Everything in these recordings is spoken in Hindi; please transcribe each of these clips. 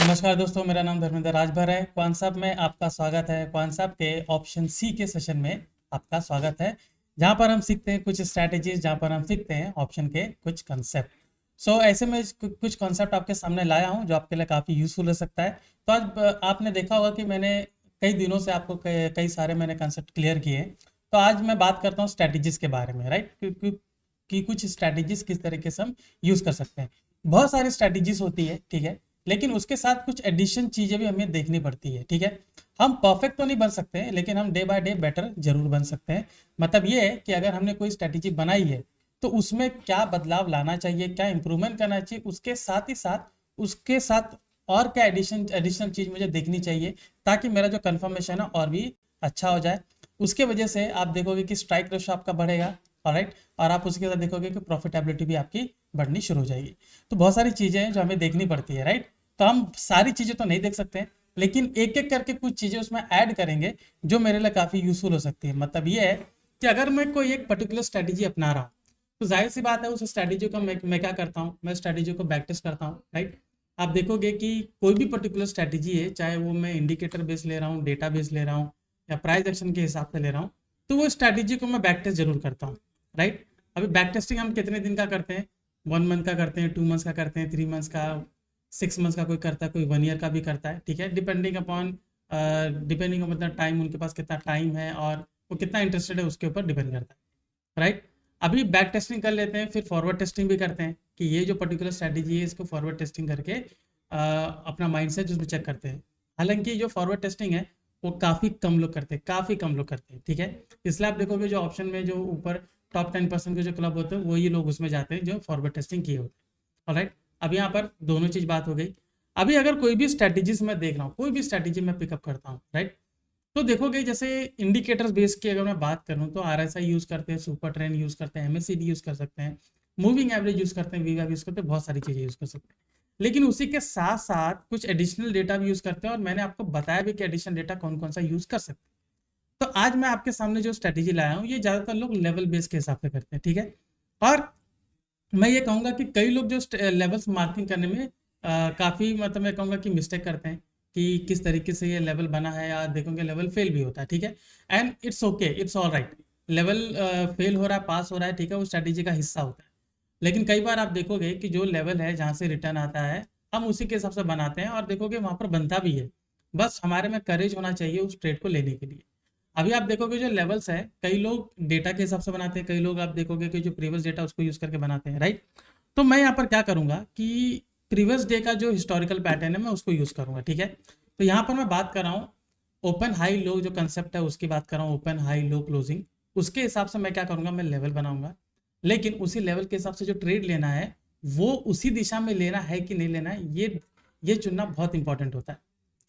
नमस्कार दोस्तों, मेरा नाम धर्मेंद्र राजभर है। क्वांसाप में आपका स्वागत है। क्वांसाप के ऑप्शन सी के सेशन में आपका स्वागत है, जहां पर हम सीखते हैं कुछ स्ट्रैटेजीज, जहां पर हम सीखते हैं ऑप्शन के कुछ कंसेप्ट। ऐसे में कुछ कॉन्सेप्ट आपके सामने लाया हूं जो आपके लिए काफ़ी यूजफुल हो सकता है। तो आज आपने देखा होगा कि मैंने कई दिनों से आपको कई सारे मैंने कंसेप्ट क्लियर किए हैं। तो आज मैं बात करता हूँ स्ट्रैटेजीज के बारे में, राइट, कि कुछ स्ट्रैटेजीज किस तरीके से हम यूज़ कर सकते हैं। बहुत सारी स्ट्रैटेजीज होती है, ठीक है, लेकिन उसके साथ कुछ एडिशन चीज़ें भी हमें देखनी पड़ती है, ठीक है। हम परफेक्ट तो नहीं बन सकते हैं, लेकिन हम डे बाय डे बेटर जरूर बन सकते हैं। मतलब ये है कि अगर हमने कोई स्ट्रैटेजी बनाई है तो उसमें क्या बदलाव लाना चाहिए, क्या इंप्रूवमेंट करना चाहिए, उसके साथ ही साथ उसके साथ और क्या एडिशनल चीज़ मुझे देखनी चाहिए, ताकि मेरा जो कन्फर्मेशन है और भी अच्छा हो जाए। उसके वजह से आप देखोगे कि स्ट्राइक रेशो आपका बढ़ेगा, ऑलराइट, और आप उसके साथ देखोगे कि प्रॉफिटेबिलिटी भी आपकी बढ़नी शुरू हो जाएगी। तो बहुत सारी चीज़ें हैं जो हमें देखनी पड़ती है, राइट। तो हम सारी चीज़ें तो नहीं देख सकते हैं, लेकिन एक एक करके कुछ चीज़ें उसमें ऐड करेंगे जो मेरे लिए काफ़ी यूजफुल हो सकती है। मतलब ये है कि अगर मैं कोई एक पर्टिकुलर स्ट्रैटेजी अपना रहा हूँ, तो जाहिर सी बात है उस स्ट्रैटेजी को मैं क्या करता हूँ, मैं स्ट्रैटेजी को बैक टेस्ट करता हूँ, राइट। आप देखोगे कि कोई भी पर्टिकुलर स्ट्रैटेजी है, चाहे वो मैं इंडिकेटर बेस ले रहा हूँ, डेटा बेस ले रहा हूँ, या प्राइस एक्शन के हिसाब से ले रहा हूँ, तो वो स्ट्रैटेजी को मैं बैक टेस्ट जरूर करता हूँ, राइट। अभी बैक टेस्टिंग हम कितने दिन का करते हैं? 1 मंथ का करते हैं, 2 मंथ्स का करते हैं, 3 मंथ्स का, 6 मंथ्स का कोई करता है, कोई 1 ईयर का भी करता है, ठीक है। डिपेंडिंग अपॉन टाइम, उनके पास कितना टाइम है और वो कितना इंटरेस्टेड है उसके ऊपर डिपेंड करता है, राइट। अभी बैक टेस्टिंग कर लेते हैं, फिर फॉरवर्ड टेस्टिंग भी करते हैं कि ये जो पर्टिकुलर स्ट्रैटेजी है इसको फॉरवर्ड टेस्टिंग करके अपना माइंडसेट उसमें चेक करते हैं। हालांकि जो फॉरवर्ड टेस्टिंग है वो काफ़ी कम लोग करते हैं, काफ़ी कम लोग करते हैं, ठीक है। इसलिए आप देखोगे जो ऑप्शन में जो ऊपर टॉप 10% के जो क्लब होते हैं वही लोग उसमें जाते हैं जो फॉरवर्ड टेस्टिंग किए होते हैं, ऑलराइट। अब यहाँ पर दोनों चीज़ बात हो गई। अभी अगर कोई भी स्ट्रैटेजीज मैं देख रहा हूँ, कोई भी स्ट्रैटेजी मैं पिकअप करता हूँ, राइट, तो देखोगे जैसे इंडिकेटर्स बेस की अगर मैं बात करूँ तो आरएसआई यूज़ करते हैं, सुपर ट्रेंड यूज़ करते हैं, एमएससीडी यूज़ कर सकते हैं, मूविंग एवरेज यूज़ करते हैं, वीवैप यूज़ करते हैं, बहुत सारी चीज़ें यूज़ कर सकते हैं। लेकिन उसी के साथ साथ कुछ एडिशनल डेटा भी यूज़ करते हैं, और मैंने आपको बताया भी कि एडिशनल डेटा कौन कौन सा यूज़ कर सकते हैं। तो आज मैं आपके सामने जो स्ट्रैटेजी लाया हूँ ये ज़्यादातर लोग लेवल बेस के हिसाब से करते हैं, ठीक है। और मैं ये कहूँगा कि कई लोग जो लेवल्स मार्किंग करने में काफ़ी, मतलब मैं कहूँगा कि मिस्टेक करते हैं कि किस तरीके से ये लेवल बना है, या देखोगे लेवल फेल भी होता है, ठीक है। And it's okay, it's all right. Level fail हो रहा है, पास हो रहा है, ठीक है, वो स्ट्रैटेजी का हिस्सा होता है। लेकिन कई बार आप देखोगे कि जो लेवल है जहाँ से रिटर्न आता है हम उसी के हिसाब से बनाते हैं, और देखोगे वहाँ पर बनता भी है। बस हमारे में करेज होना चाहिए उस ट्रेड को लेने के लिए। अभी आप देखोगे जो लेवल्स है, कई लोग डेटा के हिसाब से बनाते हैं, कई लोग आप देखोगे कि जो प्रीवियस डेटा उसको यूज़ करके बनाते हैं, राइट। तो मैं यहाँ पर क्या करूँगा कि प्रीवियस डे का जो हिस्टोरिकल पैटर्न है मैं उसको यूज़ करूँगा, ठीक है। तो यहाँ पर मैं बात कर रहा हूँ ओपन हाई लो जो कंसेप्ट है उसकी बात कर रहा हूँ, ओपन हाई लो क्लोजिंग। उसके हिसाब से मैं क्या करूँगा, मैं लेवल बनाऊंगा, लेकिन उसी लेवल के हिसाब से जो ट्रेड लेना है वो उसी दिशा में लेना है कि नहीं लेना है, ये चुनना बहुत इंपॉर्टेंट होता है,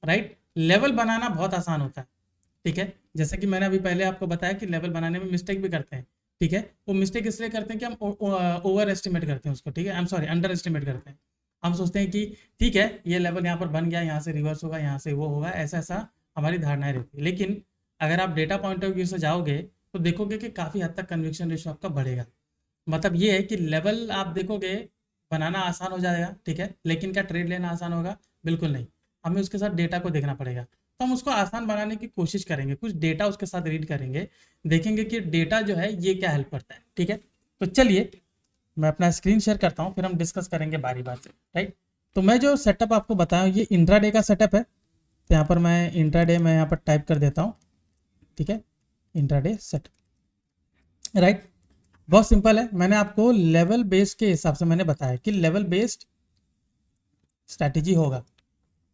राइट। लेवल बनाना बहुत आसान होता है, ठीक है। जैसे कि मैंने अभी पहले आपको बताया कि लेवल बनाने में मिस्टेक भी करते हैं, ठीक है। वो मिस्टेक इसलिए करते हैं कि हम ओवर एस्टिमेट करते हैं उसको, ठीक है, I am sorry, under estimate करते हैं। हम सोचते हैं कि ठीक है ये लेवल यहाँ पर बन गया, यहाँ से रिवर्स होगा, यहाँ से वो होगा, ऐसा ऐसा हमारी धारणाएं रहती है। लेकिन अगर आप डेटा पॉइंट ऑफ व्यू से जाओगे तो देखोगे कि काफ़ी हद तक कन्विक्शन रेशो आपका बढ़ेगा। मतलब ये है कि लेवल आप देखोगे बनाना आसान हो जाएगा, ठीक है, लेकिन क्या ट्रेड लेना आसान होगा? बिल्कुल नहीं। हमें उसके साथ डेटा को देखना पड़ेगा। तो हम उसको आसान बनाने की कोशिश करेंगे, कुछ डेटा उसके साथ रीड करेंगे, देखेंगे कि डेटा जो है ये क्या हेल्प करता है, ठीक है। तो चलिए मैं अपना स्क्रीन शेयर करता हूँ, फिर हम डिस्कस करेंगे बारी बारी से, राइट। तो मैं जो सेटअप आपको बताया ये इंट्राडे का सेटअप है। तो यहाँ पर मैं इंट्राडे मैं यहाँ पर टाइप कर देता हूँ, ठीक है, इंट्राडे सेट, राइट। बहुत सिंपल है, मैंने आपको लेवल बेस्ड के हिसाब से मैंने बताया कि लेवल बेस्ड स्ट्रैटेजी होगा।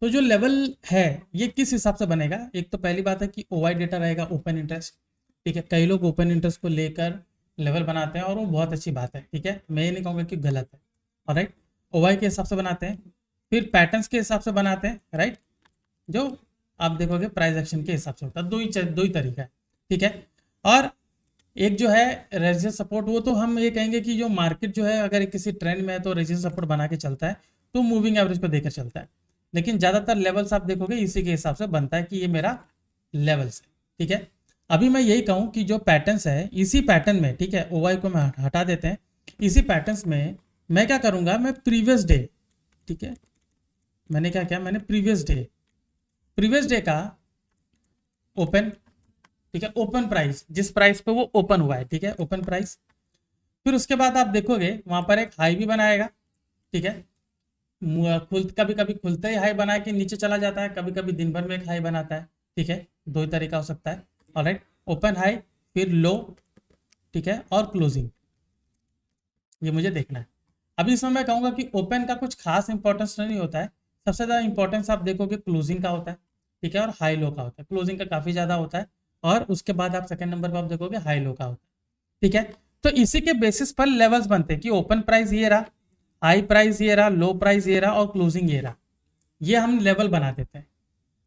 तो जो लेवल है ये किस हिसाब से बनेगा? एक तो पहली बात है कि ओवाई डेटा रहेगा, ओपन इंटरेस्ट, ठीक है। कई लोग ओपन इंटरेस्ट को लेकर लेवल बनाते हैं और वो बहुत अच्छी बात है, ठीक है, मैं ये नहीं कहूँगा कि गलत है, ऑलराइट। ओवाई के हिसाब से बनाते हैं, फिर पैटर्न्स के हिसाब से बनाते हैं, राइट। जो आप देखोगे प्राइस एक्शन के हिसाब से होता है, दो ही तरीका है, ठीक है। और एक जो है रेजिस्टेंस सपोर्ट, वो तो हम ये कहेंगे कि जो मार्केट जो है अगर किसी ट्रेंड में है तो रेजिस्टेंस सपोर्ट बना के चलता है, तो मूविंग एवरेज को देकर चलता है। लेकिन ज़्यादातर लेवल्स आप देखोगे इसी के हिसाब से बनता है कि ये मेरा लेवल्स है, ठीक है। अभी मैं यही कहूँ कि जो पैटर्न्स है इसी पैटर्न में, ठीक है, ओवाई को मैं हटा देते हैं, इसी पैटर्न्स में मैं क्या करूँगा, मैं प्रीवियस डे, ठीक है, मैंने क्या किया, मैंने प्रीवियस डे का ओपन, ठीक है, ओपन प्राइस जिस प्राइस पे वो ओपन हुआ है, ठीक है, ओपन प्राइस। फिर उसके बाद आप देखोगे वहां पर एक हाई भी बनाएगा, ठीक है, कभी कभी खुलते ही हाई बना के नीचे चला जाता है, कभी कभी दिन भर में एक हाई बनाता है, ठीक है, दो ही तरीका हो सकता है। ऑलराइट, ओपन हाई फिर लो, ठीक है, और क्लोजिंग, ये मुझे देखना है। अभी इसमें मैं कहूँगा कि ओपन का कुछ खास इंपॉर्टेंस नहीं होता है, सबसे ज़्यादा इंपॉर्टेंस आप देखोगे क्लोजिंग का होता है, ठीक है, और हाई लो का होता है। क्लोजिंग का काफ़ी ज़्यादा होता है, और उसके बाद आप सेकंड नंबर पर आप देखोगे हाई लो का होता है, ठीक है। तो इसी के बेसिस पर लेवल्स बनते हैं कि ओपन प्राइस ये रहा, हाई प्राइस ये रहा, लो प्राइस ये रहा, और क्लोजिंग ये रहा, ये हम लेवल बना देते हैं।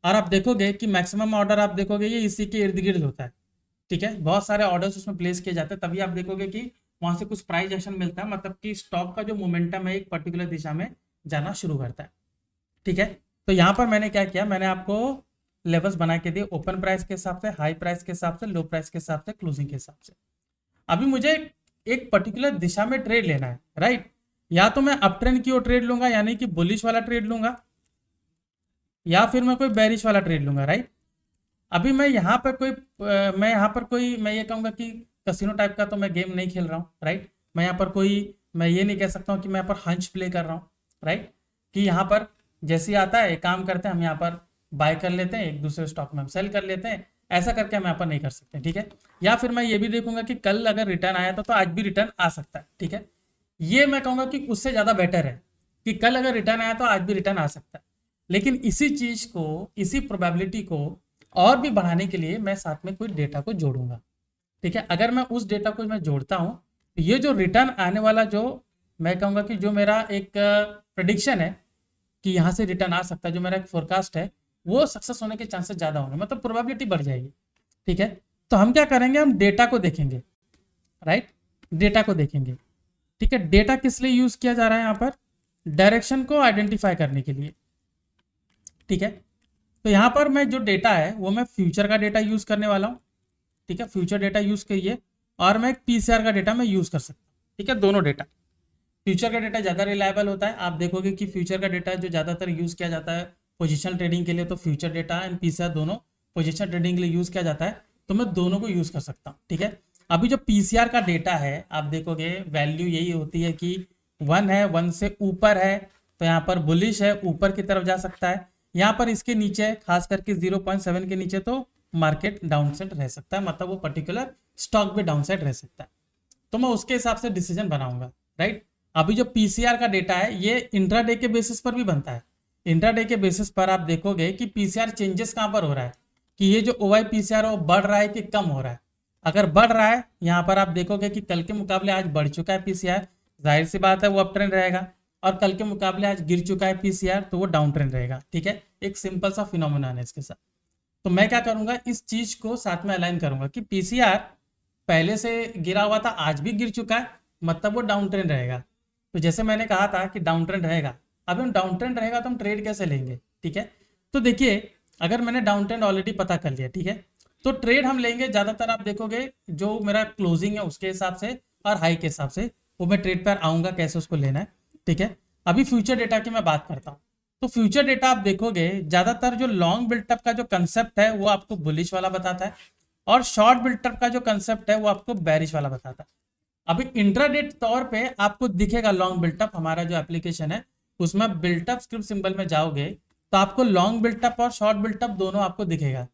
और आप देखोगे कि मैक्सिमम ऑर्डर आप देखोगे ये इसी के इर्द गिर्द होता है, ठीक है, बहुत सारे ऑर्डर्स उसमें प्लेस किए जाते हैं, तभी आप देखोगे कि वहां से कुछ प्राइस एक्शन मिलता है, मतलब कि स्टॉक का जो मोमेंटम है एक पर्टिकुलर दिशा में जाना शुरू करता है, ठीक है। तो यहाँ पर मैंने क्या किया, मैंने आपको लेवल्स बना के दिए, ओपन प्राइस के हिसाब से, हाई प्राइस के हिसाब से, लो प्राइस के हिसाब से, क्लोजिंग के हिसाब से। अभी मुझे एक पर्टिकुलर दिशा में ट्रेड लेना है, राइट, या तो मैं अप ट्रेंड की ओर ट्रेड लूंगा यानी कि बुलिश वाला ट्रेड लूंगा, या फिर मैं कोई बेरिश वाला ट्रेड लूंगा, राइट। अभी मैं यहाँ पर कोई मैं ये कहूँगा कि कसिनो टाइप का तो मैं गेम नहीं खेल रहा हूँ, राइट। मैं ये नहीं कह सकता हूँ कि मैं यहाँ पर हंच प्ले कर रहा हूँ, राइट, कि यहाँ पर जैसे ही आता है एक काम करते हैं हम यहाँ पर बाय कर लेते हैं, एक दूसरे स्टॉक में हम सेल कर लेते हैं, ऐसा करके हम यहाँ पर नहीं कर सकते, ठीक है। या फिर मैं ये भी देखूंगा कि कल अगर रिटर्न आया तो आज भी रिटर्न आ सकता है, ठीक है। ये मैं कहूँगा कि उससे ज़्यादा बेटर है कि कल अगर रिटर्न आया तो आज भी रिटर्न आ सकता है, लेकिन इसी चीज़ को, इसी प्रोबेबिलिटी को और भी बढ़ाने के लिए मैं साथ में कोई डेटा को जोड़ूंगा, ठीक है। अगर मैं उस डेटा को मैं जोड़ता हूं तो ये जो रिटर्न आने वाला, जो मैं कहूँगा कि जो मेरा एक प्रेडिक्शन है कि यहाँ से रिटर्न आ सकता है, जो मेरा एक फोरकास्ट है, वो सक्सेस होने के चांसेस ज़्यादा होंगे, मतलब प्रोबेबिलिटी बढ़ जाएगी, ठीक है। तो हम क्या करेंगे, हम डेटा को देखेंगे, राइट, डेटा को देखेंगे, ठीक है। डेटा किस लिए यूज़ किया जा रहा है यहाँ पर, डायरेक्शन को आइडेंटिफाई करने के लिए, ठीक है। तो यहाँ पर मैं जो डेटा है वो मैं फ्यूचर का डेटा यूज़ करने वाला हूँ, ठीक है, फ्यूचर डेटा यूज़ करिए, और मैं एक पीसीआर का डेटा मैं यूज़ कर सकता हूँ, ठीक है, दोनों डेटा। फ्यूचर का डेटा ज़्यादा रिलायबल होता है, आप देखोगे कि फ्यूचर का डेटा जो ज़्यादातर यूज़ किया जाता है पोजिशनल ट्रेडिंग के लिए, तो फ्यूचर डेटा एंड पीसीआर दोनों पोजिशनल ट्रेडिंग के लिए यूज़ किया जाता है, तो मैं दोनों को यूज़ कर सकता हूँ, ठीक है। अभी जो पीसीआर का डेटा है आप देखोगे वैल्यू यही होती है कि 1 है, 1 से ऊपर है तो यहाँ पर बुलिश है, ऊपर की तरफ जा सकता है, यहाँ पर इसके नीचे खास करके 0.7 के नीचे तो मार्केट डाउन साइड रह सकता है, मतलब वो पर्टिकुलर स्टॉक भी डाउन साइड रह सकता है, तो मैं उसके हिसाब से डिसीजन बनाऊंगा, राइट। अभी जो पीसीआर का डेटा है ये इंट्राडे के बेसिस पर भी बनता है, इंट्राडे के बेसिस पर आप देखोगे कि पीसीआर चेंजेस कहाँ पर हो रहा है, कि ये जो ओवाई पीसीआर है वो बढ़ रहा है कि कम हो रहा है। अगर बढ़ रहा है यहाँ पर आप देखोगे कि कल के मुकाबले आज बढ़ चुका है पीसीआर, जाहिर सी बात है वो अप ट्रेंड रहेगा, और कल के मुकाबले आज गिर चुका है पीसीआर तो वो डाउन ट्रेंड रहेगा, ठीक है। एक सिंपल सा फिनोमिना है इसके साथ। तो मैं क्या करूंगा, इस चीज को साथ में अलाइन करूंगा कि पीसीआर पहले से गिरा हुआ था, आज भी गिर चुका है, मतलब वो डाउन ट्रेंड रहेगा। तो जैसे मैंने कहा था कि डाउन ट्रेंड रहेगा, अब हम डाउन ट्रेंड रहेगा तो हम ट्रेड कैसे लेंगे, ठीक है। तो देखिए अगर मैंने डाउन ट्रेंड ऑलरेडी पता कर लिया, ठीक है, तो ट्रेड हम लेंगे ज़्यादातर, आप देखोगे जो मेरा क्लोजिंग है उसके हिसाब से और हाई के हिसाब से वो मैं ट्रेड पर आऊँगा कैसे उसको लेना है, ठीक है। अभी फ्यूचर डेटा की मैं बात करता हूँ, तो फ्यूचर डेटा आप देखोगे ज़्यादातर जो लॉन्ग बिल्टअप का जो कंसेप्ट है वो आपको बुलिश वाला बताता है, और शॉर्ट बिल्टअप का जो कंसेप्ट है वो आपको बेरिश वाला बताता है। अभी इंट्राडे तौर पे आपको दिखेगा लॉन्ग बिल्टअप, हमारा जो एप्लीकेशन है उसमें बिल्टअप स्क्रिप्ट सिंबल में जाओगे तो आपको लॉन्ग बिल्टअप और शॉर्ट बिल्टअप दोनों आपको दिखेगा,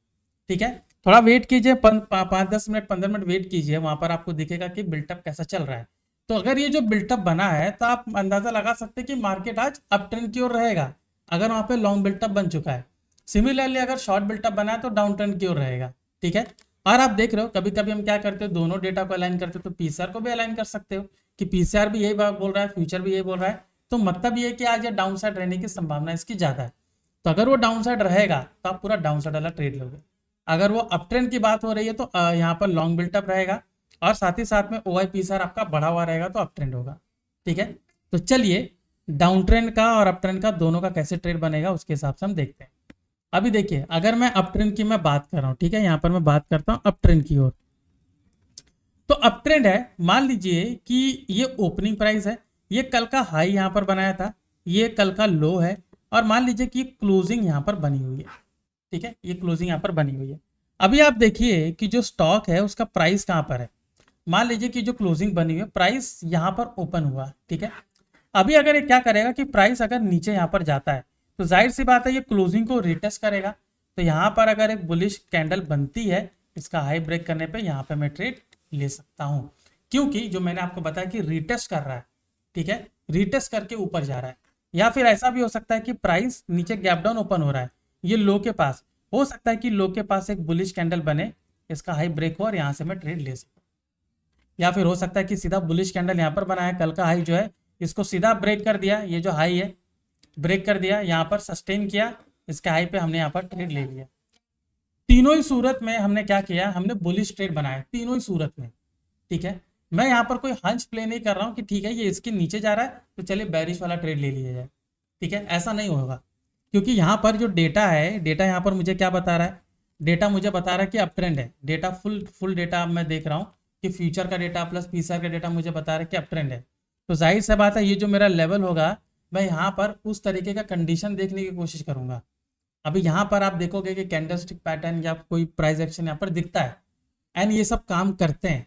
ठीक है। थोड़ा वेट कीजिए, 5-10 मिनट 15 मिनट वेट कीजिए, वहां पर आपको दिखेगा कि बिल्टअप कैसा चल रहा है। तो अगर ये जो बिल्टअप बना है तो आप अंदाजा लगा सकते हैं कि मार्केट आज अप ट्रेंड की ओर रहेगा, अगर वहां पे लॉन्ग बिल्टअप बन चुका है। सिमिलरली अगर शॉर्ट बिल्टअप बना है तो डाउन ट्रेंड की ओर रहेगा, ठीक है। और आप देख रहे हो कभी कभी हम क्या करते हो, दोनों डेटा को अलाइन करते हो, तो पीसीआर को भी अलाइन कर सकते हो कि पीसीआर भी यही बात बोल रहा है, फ्यूचर भी यही बोल रहा है, तो मतलब ये कि आज ये डाउन साइड रहने की संभावना इसकी ज्यादा है। तो अगर वो डाउन साइड रहेगा तो आप पूरा डाउन साइड वाला ट्रेड लोगे। अगर वो अप ट्रेंड की बात हो रही है तो यहाँ पर लॉन्ग बिल्टअप रहेगा, और साथ ही साथ में ओवाई पीसीआर आपका बढ़ा हुआ रहेगा तो अप ट्रेंड होगा, ठीक है। तो चलिए डाउन ट्रेंड का और अप ट्रेंड का दोनों का कैसे ट्रेड बनेगा उसके हिसाब से हम देखते हैं। अभी देखिए अगर मैं अप ट्रेंड की मैं बात कर रहा हूँ, ठीक है, यहाँ पर मैं बात करता हूँ अप ट्रेंड की ओर। तो अप ट्रेंड है, मान लीजिए कि ये ओपनिंग प्राइस है, ये कल का हाई यहाँ पर बनाया था, ये कल का लो है, और मान लीजिए कि क्लोजिंग यहाँ पर बनी हुई है, ठीक है, ये क्लोजिंग यहाँ पर बनी हुई है। अभी आप देखिए कि जो स्टॉक है उसका प्राइस कहाँ पर है। मान लीजिए कि जो क्लोजिंग बनी हुई है, प्राइस यहाँ पर ओपन हुआ, ठीक है। अभी अगर ये क्या करेगा कि प्राइस अगर नीचे यहाँ पर जाता है तो जाहिर सी बात है ये क्लोजिंग को रिटेस्ट करेगा। तो यहाँ पर अगर एक बुलिश कैंडल बनती है, इसका हाई ब्रेक करने पे यहाँ पे मैं ट्रेड ले सकता हूँ, क्योंकि जो मैंने आपको बताया कि रिटेस्ट कर रहा है, ठीक है, रिटेस्ट करके ऊपर जा रहा है। या फिर ऐसा भी हो सकता है कि प्राइस नीचे गैप डाउन ओपन हो रहा है, ये लो के पास, हो सकता है कि लो के पास एक बुलिश कैंडल बने, इसका हाई ब्रेक हो और यहाँ से मैं ट्रेड ले सकूँ। या फिर हो सकता है कि सीधा बुलिश कैंडल यहाँ पर बनाया, कल का हाई जो है इसको सीधा ब्रेक कर दिया, ये जो हाई है ब्रेक कर दिया, यहाँ पर सस्टेन किया, इसके हाई पे हमने यहाँ पर ट्रेड ले लिया। तीनों ही सूरत में हमने क्या किया, हमने बुलिश ट्रेड बनाया तीनों ही सूरत में, ठीक है। मैं यहाँ पर कोई हंच प्ले नहीं कर रहा हूँ कि ठीक है ये इसके नीचे जा रहा है तो चलिए बेरिश वाला ट्रेड ले लिया जाए, ठीक है, ऐसा नहीं होगा। क्योंकि यहाँ पर जो डेटा है, डेटा यहाँ पर मुझे क्या बता रहा है, डेटा मुझे बता रहा है कि अप ट्रेंड है, डेटा फुल डेटा मैं देख रहा हूँ कि फ्यूचर का डेटा प्लस पीसीआर का डेटा मुझे बता रहा है कि अप ट्रेंड है। तो जाहिर सी बात है ये जो मेरा लेवल होगा, मैं यहाँ पर उस तरीके का कंडीशन देखने की कोशिश करूंगा। अभी यहाँ पर आप देखोगे कि कैंडलस्टिक पैटर्न या कोई प्राइस एक्शन यहाँ पर दिखता है, एंड ये सब काम करते हैं,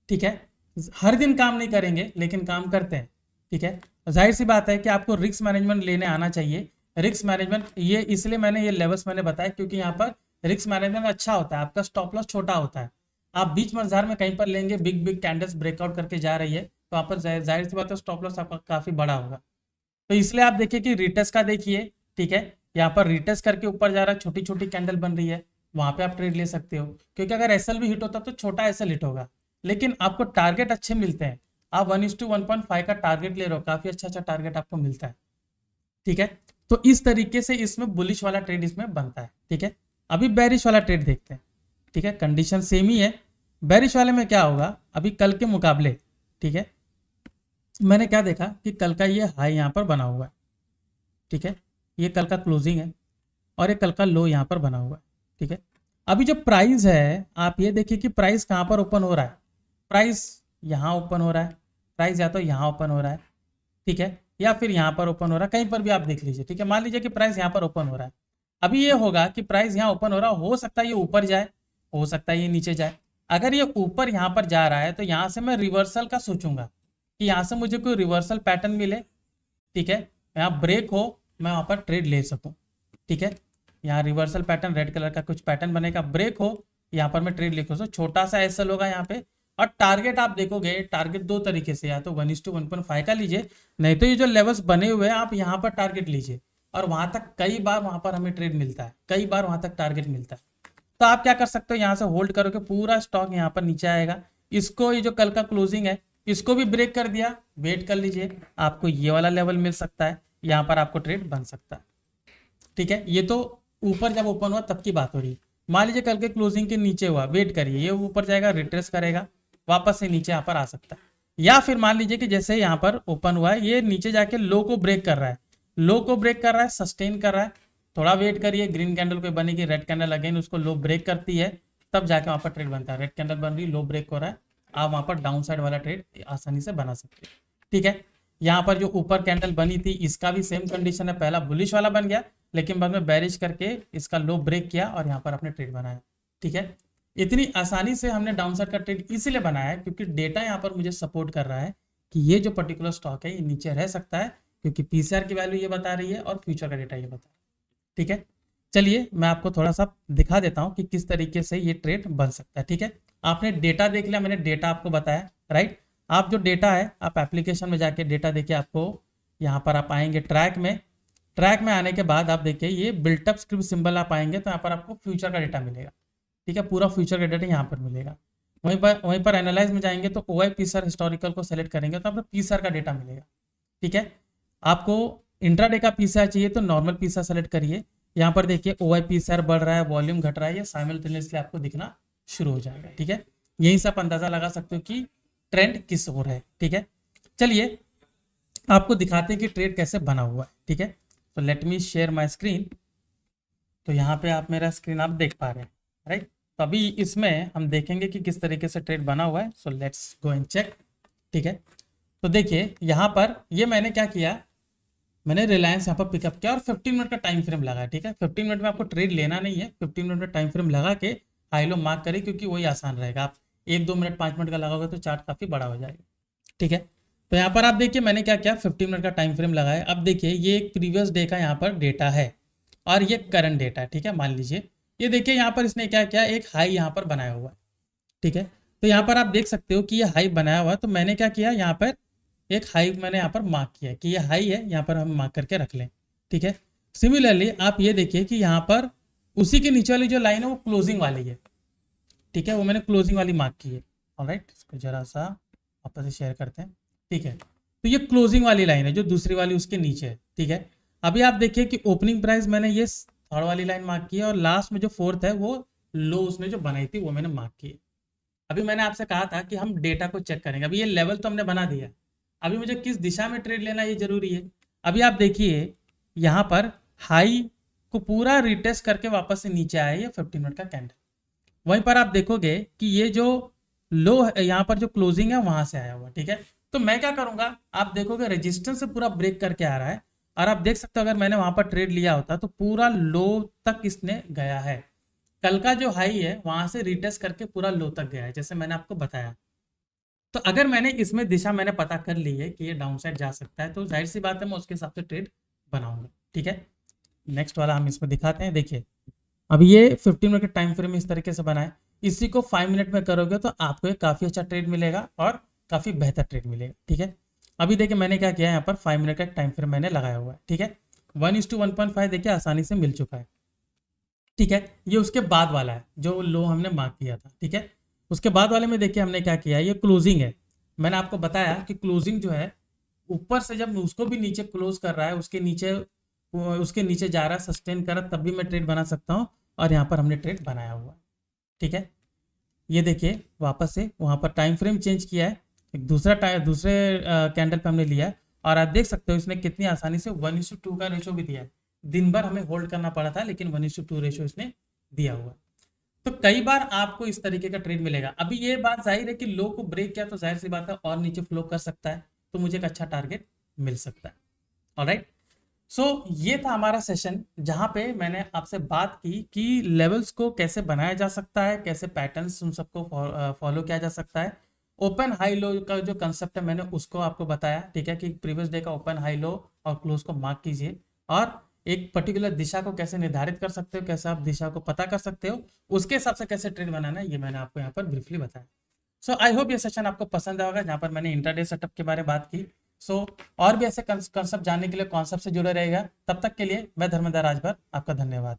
ठीक है। हर दिन काम नहीं करेंगे लेकिन काम करते हैं, ठीक है। जाहिर सी बात है कि आपको रिस्क मैनेजमेंट लेने आना चाहिए। रिस्क मैनेजमेंट ये इसलिए मैंने ये लेवल्स मैंने बताया क्योंकि यहाँ पर रिस्क मैनेजमेंट अच्छा होता है, आपका स्टॉप लॉस छोटा होता है। आप बीच बाजार में कहीं पर लेंगे, बिग बिग कैंडल्स ब्रेकआउट करके जा रही है तो वहाँ पर जाहिर सी बात है स्टॉप लॉस आपका काफी बड़ा होगा। तो इसलिए आप देखिए कि रिटेस्ट का देखिए, ठीक है, यहाँ पर रिटेस्ट करके ऊपर जा रहा है, छोटी छोटी कैंडल बन रही है, वहां पे आप ट्रेड ले सकते हो। क्योंकि अगर एसएल भी हिट होता तो छोटा एसएल हिट होगा, लेकिन आपको टारगेट अच्छे मिलते हैं। आप 1:1.5 का टारगेट ले रहे हो, काफी अच्छा टारगेट आपको मिलता है, ठीक है। तो इस तरीके से इसमें बुलिश वाला ट्रेड इसमें बनता है, ठीक है। अभी बेरिश वाला ट्रेड देखते हैं, ठीक है, कंडीशन सेम ही है। बेरिश वाले में क्या होगा, अभी कल के मुकाबले, ठीक है, मैंने क्या देखा कि कल का ये हाई यहाँ पर बना हुआ है, ठीक है, ये कल का क्लोजिंग है और ये कल का लो यहाँ पर बना हुआ है, ठीक है। अभी जो प्राइस है आप ये देखिए कि प्राइस कहाँ पर ओपन हो रहा है, प्राइस यहाँ ओपन हो रहा है, प्राइस या तो यहाँ ओपन हो रहा है, ठीक है, या फिर यहाँ पर ओपन हो रहा है, कहीं पर भी आप देख लीजिए, ठीक है। मान लीजिए कि प्राइस यहाँ पर ओपन हो रहा है, अभी ये होगा कि प्राइस यहाँ ओपन हो रहा हो सकता है ये ऊपर जाए, हो सकता है ये नीचे जाए। अगर ये ऊपर यहाँ पर जा रहा है तो यहाँ से मैं रिवर्सल का सोचूंगा कि यहाँ से मुझे कोई रिवर्सल पैटर्न मिले, ठीक है, यहाँ ब्रेक हो, मैं वहाँ पर ट्रेड ले सकूँ, ठीक है। यहाँ रिवर्सल पैटर्न रेड कलर का कुछ पैटर्न बनेगा, ब्रेक हो, यहाँ पर मैं ट्रेड लिखूँ, छोटा सा एसएल होगा यहाँ पे। और टारगेट आप देखोगे, टारगेट दो तरीके से, या तो 1:1.5 का लीजिए, नहीं तो ये जो लेवल्स बने हुए हैं आप यहाँ पर टारगेट लीजिए, और वहां तक कई बार वहां पर हमें ट्रेड मिलता है, कई बार वहां तक टारगेट मिलता है। तो आप क्या कर सकते हो, यहाँ से होल्ड करोगे, पूरा स्टॉक यहाँ पर नीचे आएगा, इसको ये जो कल का क्लोजिंग है इसको भी ब्रेक कर दिया, वेट कर लीजिए, आपको ये वाला लेवल मिल सकता है, यहाँ पर आपको ट्रेड बन सकता है, ठीक है। ये तो ऊपर जब ओपन हुआ तब की बात हो रही है। मान लीजिए कल के क्लोजिंग के नीचे हुआ, वेट करिए, ये ऊपर जाएगा, रिट्रेस करेगा, वापस से नीचे यहाँ पर आ सकता है। या फिर मान लीजिए कि जैसे यहाँ पर ओपन हुआ है, ये नीचे जाके लो को ब्रेक कर रहा है, लो को ब्रेक कर रहा है, सस्टेन कर रहा है, थोड़ा वेट करिए, ग्रीन कैंडल पे बनेगी, रेड कैंडल अगेन उसको लो ब्रेक करती है, तब जाके वहां पर ट्रेड बनता है। रेड कैंडल बन रही, लो ब्रेक हो रहा है, आप वहां पर डाउन साइड वाला ट्रेड आसानी से बना सकते हैं, ठीक है। यहाँ पर जो ऊपर कैंडल बनी थी इसका भी सेम कंडीशन है, पहला बुलिश वाला बन गया लेकिन बाद में बेरिश करके इसका लो ब्रेक किया और यहाँ पर अपने ट्रेड बनाया, ठीक है। इतनी आसानी से हमने डाउन साइड का ट्रेड इसीलिए बनाया है क्योंकि डेटा यहाँ पर मुझे सपोर्ट कर रहा है कि ये जो पर्टिकुलर स्टॉक है ये नीचे रह सकता है, क्योंकि पीसीआर की वैल्यू ये बता रही है और फ्यूचर का डेटा ये बता रहा है, ठीक है। चलिए मैं आपको थोड़ा सा दिखा देता हूँ कि किस तरीके से ये ट्रेड बन सकता है, ठीक है। आपने डेटा देख लिया, मैंने डेटा आपको बताया, राइट। आप जो डेटा है आप एप्लीकेशन में जाके डेटा देखिए, आपको यहाँ पर आप आएंगे ट्रैक में, ट्रैक में आने के बाद आप देखिए ये बिल्टअप स्क्रिप्ट सिंबल आप आएंगे तो यहाँ पर आपको फ्यूचर का डेटा मिलेगा, ठीक है, पूरा फ्यूचर का डेटा यहाँ पर मिलेगा। वहीं पर एनालाइज में जाएंगे तो OI पीसर हिस्टोरिकल को सेलेक्ट करेंगे तो आपको पीसर का डेटा मिलेगा, ठीक है। आपको इंट्राडे का पीसर चाहिए तो नॉर्मल पीसर सेलेक्ट करिए, यहाँ पर देखिए OI पीसर बढ़ रहा है, वॉल्यूम घट रहा है, ये साइमल्टेनियसली आपको दिखना शुरू हो जाएगा, ठीक है। यहीं से आप अंदाजा लगा सकते हो कि ट्रेंड किस ओर है, ठीक है। चलिए आपको दिखाते हैं कि ट्रेड कैसे बना हुआ है, ठीक है। तो let me share my screen. तो यहाँ पे आप मेरा स्क्रीन आप देख पा रहे हैं, राइट। तो अभी इसमें हम देखेंगे कि किस तरीके से ट्रेड बना हुआ है। So let's go and check, ठीक है। तो देखिए यहाँ पर ये मैंने क्या किया, मैंने रिलायंस यहाँ पर पिकअप किया और 15 मिनट का टाइम फ्रेम लगा, ठीक है। 15 मिनट में आपको ट्रेड लेना नहीं है, 15 मिनट में टाइम फ्रेम लगा के हाई लो मार्क करें, क्योंकि वही आसान रहेगा। आप 1-2 मिनट 5 मिनट का लगाओगे तो चार्ट काफ़ी बड़ा हो जाएगा, ठीक है। तो यहाँ पर आप देखिए मैंने क्या किया, 15 मिनट का टाइम फ्रेम लगाया। अब देखिए ये एक प्रीवियस डे का यहाँ पर डेटा है और ये करंट डेटा है, ठीक है। मान लीजिए ये देखिए यहाँ पर इसने क्या किया, एक हाई यहाँ पर बनाया हुआ है, ठीक है। तो यहाँ पर आप देख सकते हो कि ये हाई बनाया हुआ है, तो मैंने क्या किया, यहाँ पर एक हाई मैंने यहाँ पर मार्क किया कि ये हाई है, यहाँ पर हम मार्क करके रख लें, ठीक है। सिमिलरली आप ये देखिए कि यहाँ पर उसी के नीचे वाली जो लाइन है वो क्लोजिंग वाली है, ठीक है, वो मैंने क्लोजिंग वाली मार्क की है। ऑलराइट, इसको जरा सा आपस में शेयर करते हैं, ठीक है। तो ये क्लोजिंग वाली लाइन है, जो दूसरी वाली उसके नीचे है, ठीक है। अभी आप देखिए कि ओपनिंग प्राइस मैंने ये थर्ड वाली लाइन मार्क की है और लास्ट में जो फोर्थ है वो लो उसने जो बनाई थी वो मैंने मार्क की है। अभी मैंने आपसे कहा था कि हम डेटा को चेक करेंगे। अभी ये लेवल तो हमने बना दिया, अभी मुझे किस दिशा में ट्रेड लेना ये जरूरी है। अभी आप देखिए यहाँ पर हाई को पूरा रिटेस्ट करके वापस से नीचे आया ये 15 मिनट का कैंडल। वहीं पर आप देखोगे कि ये जो लो है यहाँ पर जो क्लोजिंग है वहां से आया हुआ, ठीक है। तो मैं क्या करूंगा, आप देखोगे रेजिस्टेंस से पूरा ब्रेक करके आ रहा है और आप देख सकते हो अगर मैंने वहां पर ट्रेड लिया होता तो पूरा लो तक इसने गया है। कल का जो हाई है वहां से रिटेस्ट करके पूरा लो तक गया है, जैसे मैंने आपको बताया। तो अगर मैंने इसमें दिशा मैंने पता कर ली है कि ये डाउन साइड जा सकता है, तो जाहिर सी बात है मैं उसके हिसाब से ट्रेड बनाऊंगा, ठीक है। नेक्स्ट वाला हम इसमें दिखाते हैं। देखिए अभी ये 15 मिनट के टाइम फ्रेम इस तरीके से बना है, इसी को 5 मिनट में करोगे तो आपको एक काफ़ी अच्छा ट्रेड मिलेगा और काफ़ी बेहतर ट्रेड मिलेगा, ठीक है। अभी देखिए मैंने क्या किया, यहाँ पर 5 मिनट का टाइम फ्रेम मैंने लगाया हुआ है, ठीक है। 1:1.5 देखिए आसानी से मिल चुका है, ठीक है। ये उसके बाद वाला है जो लो हमने मार्क किया था, ठीक है। उसके बाद वाले में देखिए हमने क्या किया, ये क्लोजिंग है। मैंने आपको बताया कि क्लोजिंग जो है ऊपर से जब उसको भी नीचे क्लोज कर रहा है, उसके नीचे जा रहा है, सस्टेन कर रहा है, तब भी मैं ट्रेड बना सकता हूँ। और यहाँ पर हमने ट्रेड बनाया हुआ है, ठीक है। ये देखिए वापस से वहाँ पर टाइम फ्रेम चेंज किया है, एक दूसरे कैंडल पे हमने लिया है और आप देख सकते हो इसने कितनी आसानी से 1:2 का रेशो भी दिया है। दिन भर हमें होल्ड करना पड़ा था लेकिन 1:2 रेशो इसने दिया हुआ है। तो कई बार आपको इस तरीके का ट्रेड मिलेगा। अभी ये बात जाहिर है कि लो को ब्रेक किया तो जाहिर सी बात है और नीचे फ्लो कर सकता है, तो मुझे एक अच्छा टारगेट मिल सकता है। ऑलराइट, सो ये था हमारा सेशन जहां पे मैंने आपसे बात की कि लेवल्स को कैसे बनाया जा सकता है, कैसे पैटर्न्स उन सबको फॉलो किया जा सकता है। ओपन हाई लो का जो कंसेप्ट है मैंने उसको आपको बताया, ठीक है, कि प्रीवियस डे का ओपन हाई लो और क्लोज को मार्क कीजिए और एक पर्टिकुलर दिशा को कैसे निर्धारित कर सकते हो, कैसे आप दिशा को पता कर सकते हो, उसके हिसाब से कैसे ट्रेड बनाना है, ये मैंने आपको यहाँ पर ब्रीफली बताया। सो आई होप ये सेशन आपको पसंद आएगा जहाँ पर मैंने इंटरडे सेटअप के बारे में बात की। सो और भी ऐसे कंसेप्ट जानने के लिए कॉन्सेप्ट से जुड़े रहेगा। तब तक के लिए मैं धर्मेंद्र राजभर, आपका धन्यवाद।